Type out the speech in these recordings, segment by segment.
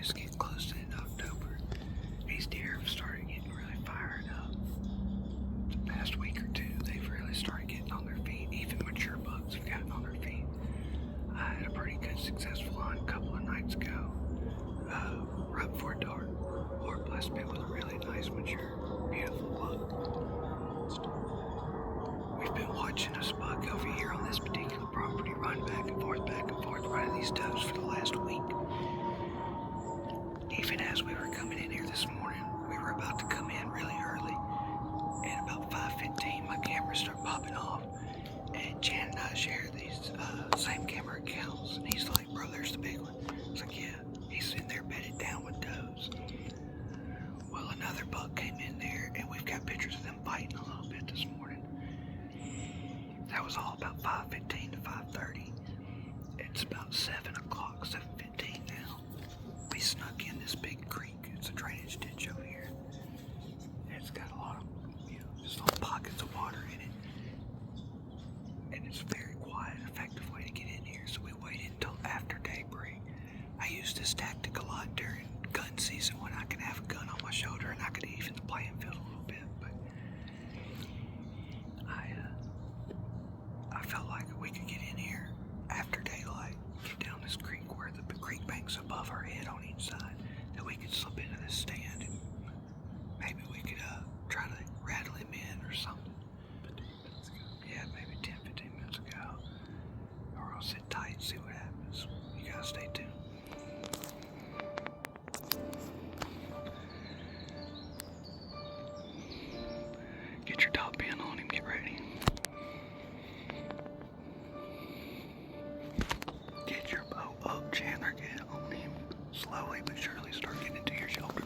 it's getting close to the end of October. These deer have started getting really fired up. The past week or two, they've really started getting on their feet. Even mature bucks have gotten on their feet. I had a pretty good successful hunt a couple of nights ago, right before dark. Lord blessed me with a really nice, mature, beautiful buck. We've been watching this buck over here on this particular property run back and forth, running these does for the last week. Even as we were coming in here this morning, we were about to come in really early, and about 5:15 my camera started popping off, and Chan and I share these same camera accounts, and he's like, bro, there's the big one. I was like, yeah, he's in there bedded down with does. Well, another buck came in there, and we've got pictures of them fighting a little bit this morning. That was all about 5:15 to 5:30. It's about 7 o'clock, 7:15 now. We snuck in this big creek. It's a drainage ditch over here. It's got a lot of, just little pockets of water in it. And it's a very quiet, effective way to get in here. So we waited until after daybreak. I use this tactic a lot during gun season when I can have a gun on my shoulder and I can even the playing field a little bit. But I felt like we could get in here after daylight, get down this creek where the creek bank's above our head on each side, that we could slip into this stand and maybe we could try to rattle him in or something. 15 minutes ago. Yeah, maybe 10-15 minutes ago. Or I'll sit tight and see what happens. You gotta stay tuned. Get your top pin on him, get ready. Get your bow up, Chandler, get on him. Slowly but surely start getting into your shoulder.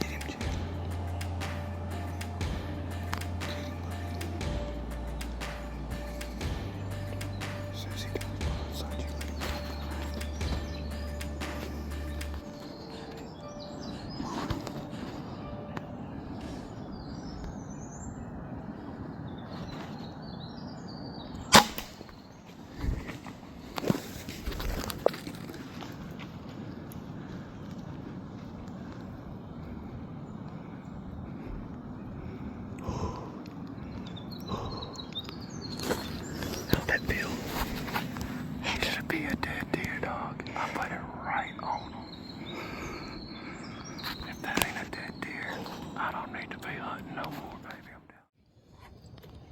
Get him, Chandler. Get him, buddy. As soon as he comes outside, you let him come behind. How'd that feel? He should be a dead deer, dog. I put it right on him. If that ain't a dead deer, I don't need to be hunting no more, baby. I'm down.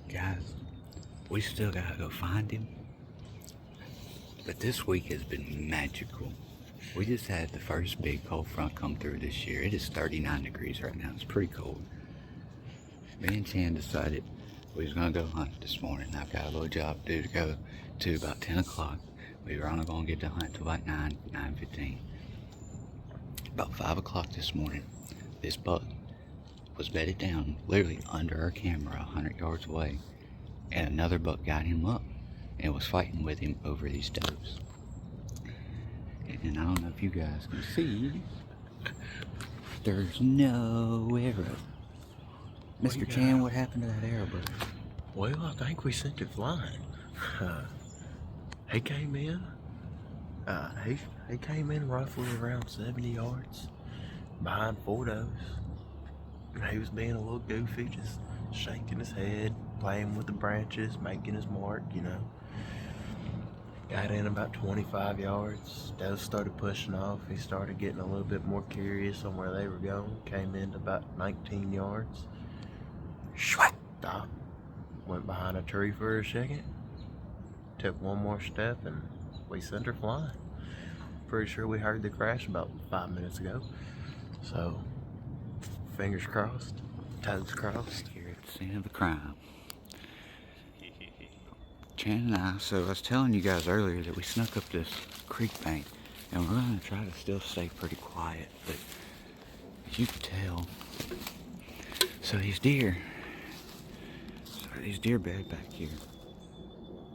Guys, we still gotta go find him. But this week has been magical. We just had the first big cold front come through this year. It is 39 degrees right now. It's pretty cold. Me and Chan decided we was gonna go hunt this morning. I've got a little job to do to go to about 10 o'clock. We were only gonna get to hunt till about 9:15. About 5 o'clock this morning, this buck was bedded down literally under our camera 100 yards away, and another buck got him up and was fighting with him over these does. And I don't know if you guys can see, there's no arrow. Mr. Chan, what happened to that arrow, brother? Well, I think we sent it flying. He came in. He came in roughly around 70 yards behind 4 does. He was being a little goofy, just shaking his head, playing with the branches, making his mark, Got in about 25 yards. Does started pushing off. He started getting a little bit more curious on where they were going. Came in about 19 yards. Stopped. Went behind a tree for a second. Took one more step and we sent her flying. Pretty sure we heard the crash about 5 minutes ago. So, fingers crossed, toes crossed. Here at the scene of the crime. Chan and I, so I was telling you guys earlier that we snuck up this creek bank and we're going to try to still stay pretty quiet, but as you can tell, so these deer bed back here,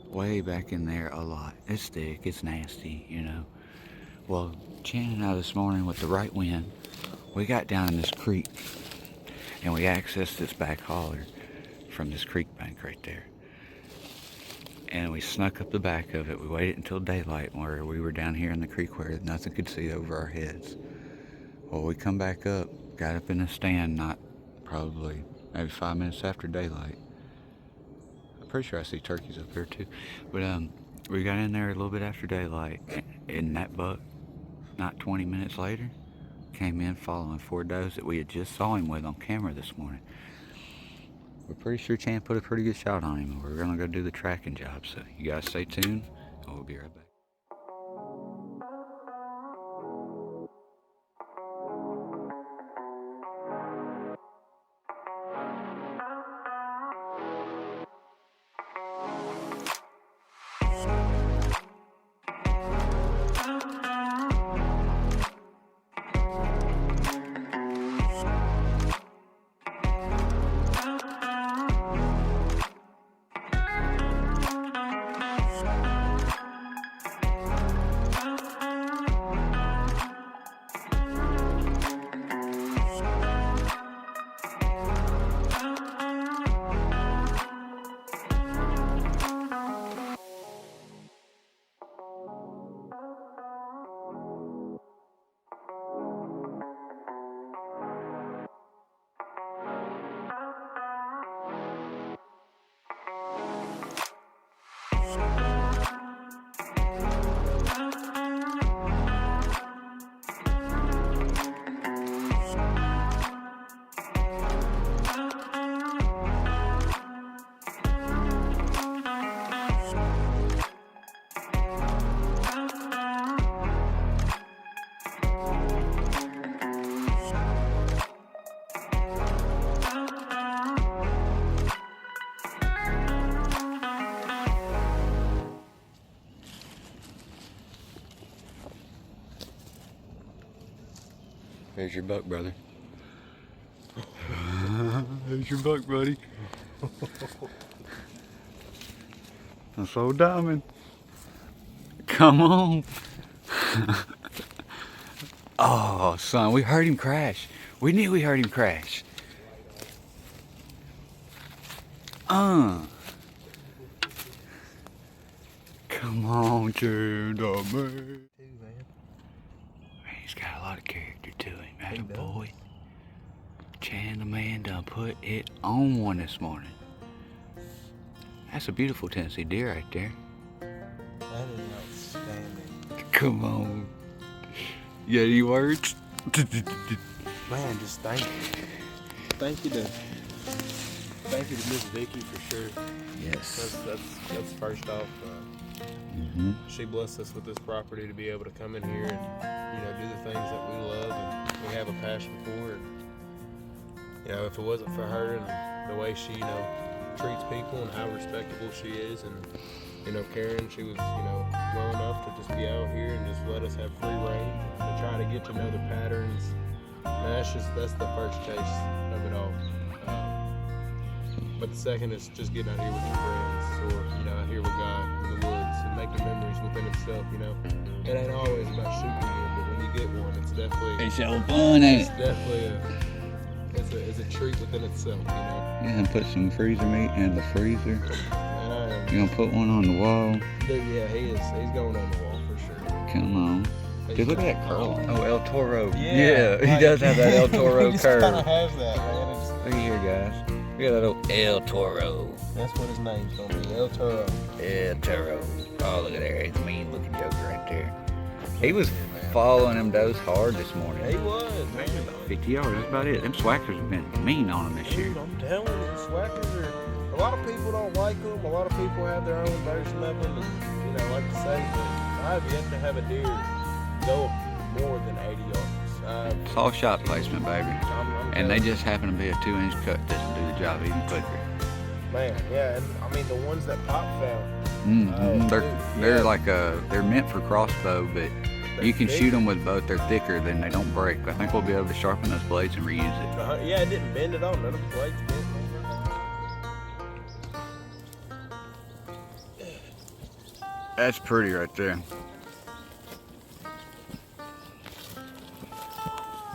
way back in there a lot. It's thick, it's nasty, Well, Chan and I this morning with the right wind, we got down in this creek and we accessed this back holler from this creek bank right there. And we snuck up the back of it. We waited until daylight where we were down here in the creek where nothing could see over our heads. Well, we come back up, got up in a stand, not probably maybe 5 minutes after daylight. I'm pretty sure I see turkeys up here too. But we got in there a little bit after daylight, and that buck, not 20 minutes later, came in following 4 does that we had just saw him with on camera this morning. We're pretty sure Chan put a pretty good shot on him, and we're gonna go do the tracking job. So you guys stay tuned, and we'll be right back. There's your buck, brother. There's your buck, buddy. That's old Diamond. Come on. Oh, son, we heard him crash. We knew we heard him crash. Come on, Chandler. He's got a lot of character to him, that boy. Chandler man done put it on one this morning. That's a beautiful Tennessee deer right there. That is outstanding. Come on. You got any words? Man, just thank you. Thank you to Miss Vicky for sure. Yes. That's first off. She blessed us with this property to be able to come in here and do the things that we love and we have a passion for. And if it wasn't for her and the way she treats people and how respectable she is, and Karen, she was well enough to just be out here and just let us have free reign and try to get to know the patterns. And that's the first taste of it all. But the second is just getting out here with your friends, or out here with God in the woods and making memories within itself. It ain't always about shooting one, but when you get one, it's definitely It's so fun, ain't it's it? definitely it's a treat within itself. You're gonna put some freezer meat in the freezer. And You're gonna put one on the wall. dude, yeah, he's going on the wall for sure. Come on. Dude, look at that curl. Oh, El Toro. Yeah, he does have that El Toro he just curve. kind of has that, man. Look here, guys. Look at that old El Toro. That's what his name's gonna be, El Toro. El Toro. Oh, look at there. He's a mean looking joker right there. He was following them does hard this morning. He was, man. 50 yards, that's about it. Them swackers have been mean on him this year. Dude, I'm telling you, the swackers are. A lot of people don't like them. A lot of people have their own version of them, and like to say, but I've yet to have a deer go more than 80 yards. It's all shot placement, baby. I'm And they just happen to be a 2-inch cut that'll do the job even quicker. Man, yeah, and I mean the ones that Pop found. They're like they're meant for crossbow, but you can shoot them with both. They're thicker, then they don't break. I think we'll be able to sharpen those blades and reuse it. Yeah, it didn't bend at all. None of the blades bent. That's pretty right there.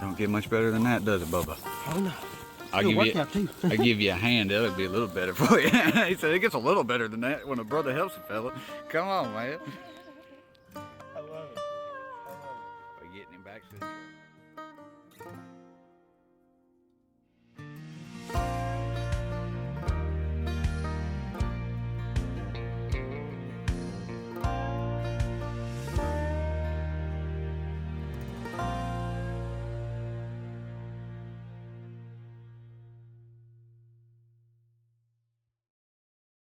Don't get much better than that, does it, Bubba? Oh no. I'll Good give you. workout too. I'll give you a hand. That'll be a little better for you. He said it gets a little better than that when a brother helps a fella. Come on, man.